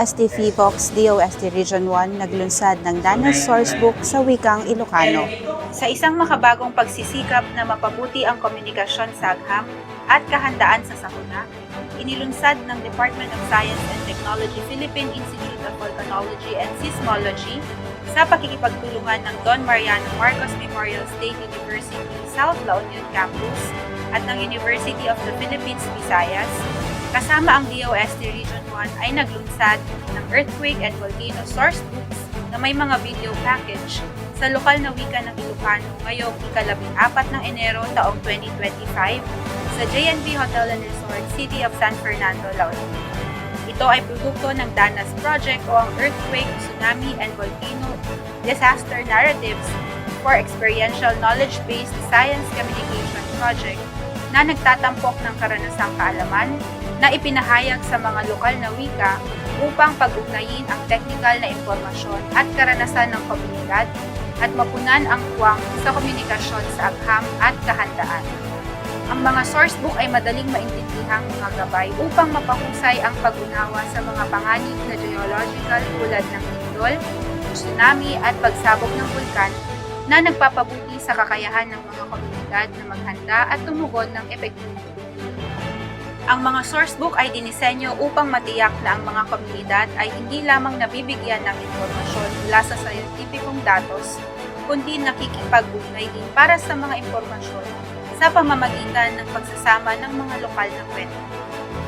DOST Phivox DOST Region 1 naglunsad ng Danas Sourcebook sa wikang Ilocano. Sa isang makabagong pagsisikap na mapabuti ang komunikasyon sa agham at kahandaan sa sakuna, inilunsad ng Department of Science and Technology Philippine Institute of Volcanology and Seismology sa pakikipagtulungan ng Don Mariano Marcos Memorial State University South La Union Campus at ng University of the Philippines Visayas, kasama ang DOST Region 1 ay naglunsad ng Earthquake and Volcano Sourcebooks na may mga video package sa lokal na wika ng Ilocano ngayong ika-14 ng Enero taong 2025 sa JNB Hotel and Resort, City of San Fernando, La Union. Ito ay produkto ng DANAS Project o ang Earthquake, Tsunami, and Volcano Disaster Narratives for Experiential Knowledge-Based Science Communication Project na nagtatampok ng karanasang kaalaman na ipinahayag sa mga lokal na wika upang pag-ugnayin ang teknikal na impormasyon at karanasan ng komunidad at mapunan ang puwang sa komunikasyon sa agham at kahandaan. Ang mga sourcebook ay madaling maintindihang mga gabay upang mapahusay ang pag-unawa sa mga panganib na geological tulad ng lindol, tsunami at pagsabog ng bulkan na nagpapabuti sa kakayahan ng mga komunidad na maghanda at tumugon ng epektibong tulong. Ang mga sourcebook ay dinisenyo upang matiyak na ang mga komunidad ay hindi lamang nabibigyan ng impormasyon mula sa scientificong datos, kundi nakikipag-ugnay din para sa mga impormasyon sa pamamagitan ng pagsasama ng mga lokal na kwento.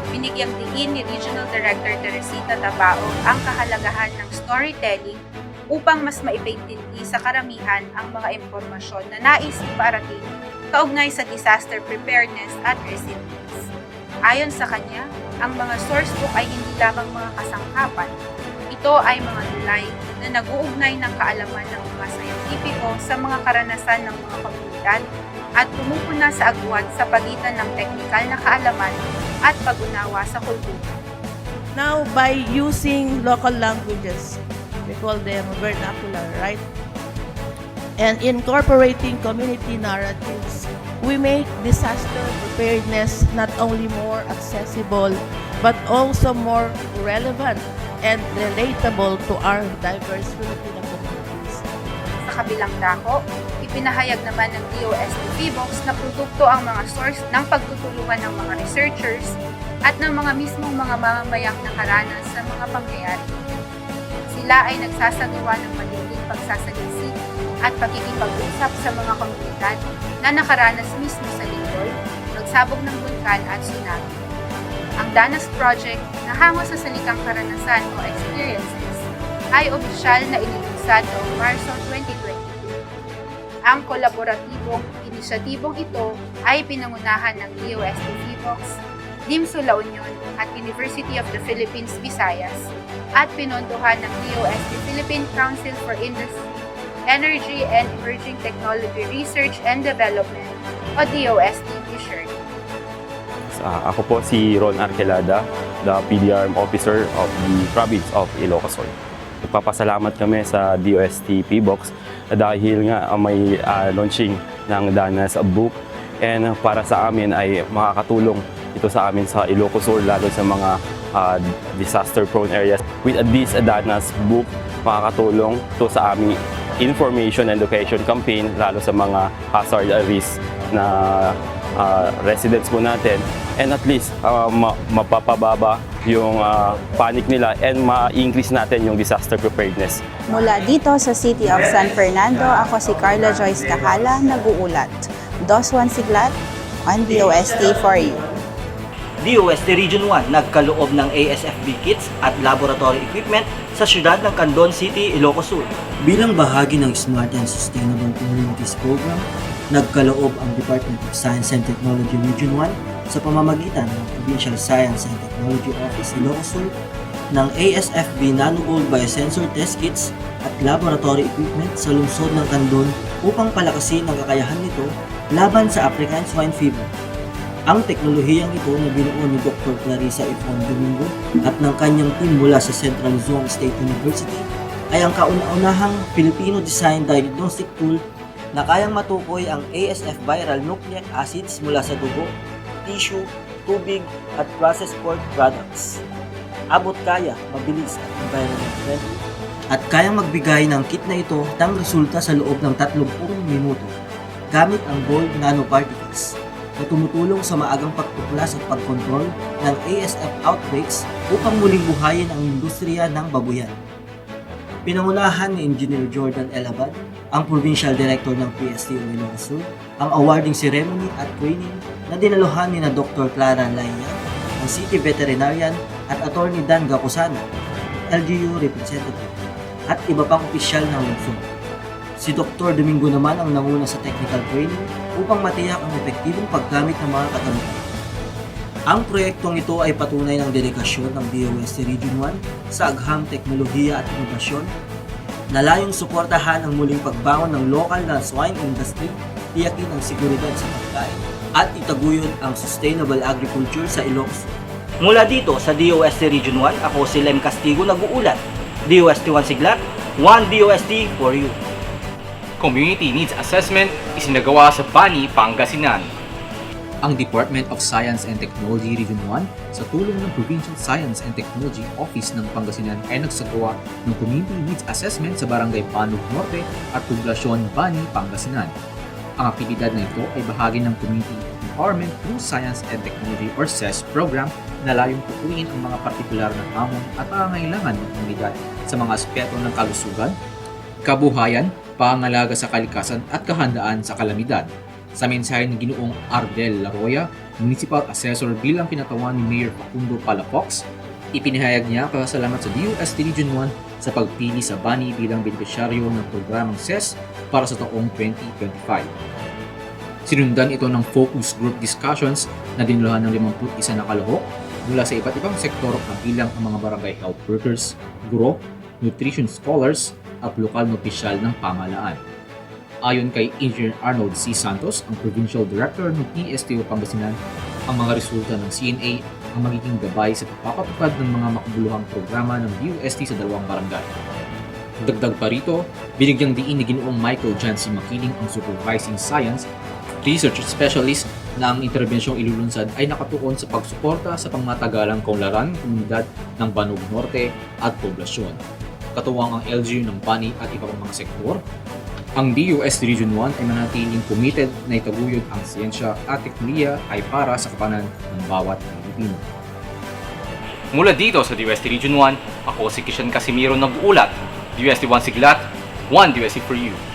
Binigyang diin ni Regional Director Teresita Tabao ang kahalagahan ng storytelling upang mas maipaintindi sa karamihan ang mga impormasyon na nais iparating kaugnay sa disaster preparedness at resilience. Ayon sa kanya, ang mga sourcebook ay hindi lamang mga kasangkapan. Ito ay mga tulay na nag-uugnay ng kaalaman ng mga scientifico sa mga karanasan ng mga komunidad at pumupuna sa agwat sa pagitan ng teknikal na kaalaman at pag-unawa sa kultura. Now, by using local languages, we call them vernacular, right? And incorporating community narratives, we make disaster preparedness not only more accessible, but also more relevant and relatable to our diverse Filipino communities. Sa kabilang dako, ipinahayag naman ng DOST Phivox na produkto ang mga source ng pagtutulungan ng mga researchers at ng mga mismong mga mamamayang nakaranas sa mga pangyayari. Sila ay nagsasagawa ng matinding pagsasaliksik at pakikipag-usap sa mga komunidad na nakaranas mismo sa lindol, pagsabog ng bulkan at tsunami. Ang DANAS Project na hango sa salikang karanasan o experiences ay opisyal na inilunsad noong Marso 2022. Ang kolaboratibong inisyatibong ito ay pinangunahan ng DOST Phivox, DIMSU La Union at University of the Philippines Visayas at pinondohan ng DOST Philippine Council for Industry, Energy and Emerging Technology Research and Development o DOST PhilSHERD. Ako po si Ron Arquelada, the PDRM Officer of the Province of Ilocos Sur. Nagpapasalamat kami sa DOST Phivox dahil nga may launching ng DANAS book and para sa amin ay makakatulong ito sa amin sa Ilocos Sur lalo sa mga disaster-prone areas. With this DANAS book, makakatulong ito sa aming information and education campaign lalo sa mga hazard risk na residents po natin, and at least mapapababa yung panic nila and ma-increase natin yung disaster preparedness. Mula dito sa City of San Fernando, ako si Carla Joyce Cahala, nag-uulat. Doswan Siglat, on DOST for you. DOST Region 1 nagkaloob ng ASFB kits at laboratory equipment sa siyudad ng Candon City, Ilocos Sur. Bilang bahagi ng Smart and Sustainable Communities Program, nagkaloob ang Department of Science and Technology Region 1 sa pamamagitan ng Provincial Science and Technology Office Ilocos Sur ng ASFB Nanogold Biosensor Test Kits at Laboratory Equipment sa lungsod ng Candon upang palakasin ang kakayahan nito laban sa African Swine Fever. Ang teknolohiyang ito na binuo ni Dr. Clarissa Ifon Domingo at ng kanyang team mula sa Central Zone State University ay ang kauna-unahang Filipino-designed diagnostic tool na kayang matukoy ang ASF viral nucleic acids mula sa dugo, tissue, tubig at processed pork products. abot kaya, mabilis at environment friendly. At kayang magbigay ng kit na ito ng resulta sa loob ng 30 minuto gamit ang gold nanoparticles na tumutulong sa maagang pagtuklas at pagkontrol ng ASF outbreaks upang muling buhayin ang industriya ng babuyan. Pinangunahan ni Engineer Jordan Elabad, ang Provincial Director ng PSTO Ilocos Sur, ang awarding ceremony at training na dinaluhan ni na Dr. Clara Laya, ang City Veterinarian at Attorney Dan Gapusana, LGU Representative, at iba pang opisyal ng lungsod. Si Dr. Domingo naman ang nanguna sa technical training upang matiyak ang epektibong paggamit ng mga kagamitan. Ang proyektong ito ay patunay ng dedikasyon ng DOST Region 1 sa agham teknolohiya at inobasyon na layong suportahan ang muling pagbangon ng lokal na swine industry, tiyakin ang seguridad sa pagkain, at itaguyod ang sustainable agriculture sa Ilocos. Mula dito sa DOST Region 1, ako si Lem Castigo nag-uulat. DOST 1 Siglat, 1 DOST for you. Community Needs Assessment isinagawa sa Bani, Pangasinan. Ang Department of Science and Technology Region 1 sa tulong ng Provincial Science and Technology Office ng Pangasinan ay nagsagawa ng Community Needs Assessment sa Barangay Panog Norte at Poblasyon Bani, Pangasinan. Ang aktibidad na ito ay bahagi ng Community Empowerment through Science and Technology or CES program na layong tukuyin ang mga partikular na hamon at pangangailangan ng komunidad sa mga aspeto ng kalusugan, kabuhayan, pangangalaga sa kalikasan at kahandaan sa kalamidad. Sa mensahe ni Ginoong Ardel Laroya, Municipal Assessor bilang kinatawan ni Mayor Facundo Palafox, ipinahayag niya pasalamat sa DOST Region 1 sa pagpili sa Bani bilang benepisyaryo ng programang CES para sa taong 2025. Sinundan ito ng focus group discussions na dinulahan ng 51 na kalahok mula sa iba't ibang sektor kabilang ang mga barangay health workers, guro, nutrition scholars at lokal na opisyal ng pamahalaan. Ayon kay Engineer Arnold C. Santos, ang Provincial Director ng PSTO Pangasinan, ang mga resulta ng CNA ang magiging gabay sa pagpapatupad ng mga makabuluhang programa ng DOST sa dalawang barangay. Dagdag pa rito, binigyang diin ni Ginoong Michael John C. Makiling ang Supervising Science Research Specialist na ang interbensyong ilulunsad ay nakatuon sa pagsuporta sa pangmatagalang kaunlaran ng komunidad ng Banog Norte at Poblasyon. Katuwang ang LGU ng Bani at iba pang mga sektor, ang DOST Region 1 ay manatiling committed na itaguyod ang siyensya at teknolohiya ay para sa kapakanan ng bawat Pilipino. Mula dito sa DOST Region 1, ako si Kishan Casimiro nag-uulat. DOST 1 Siglat, 1 DOST for you.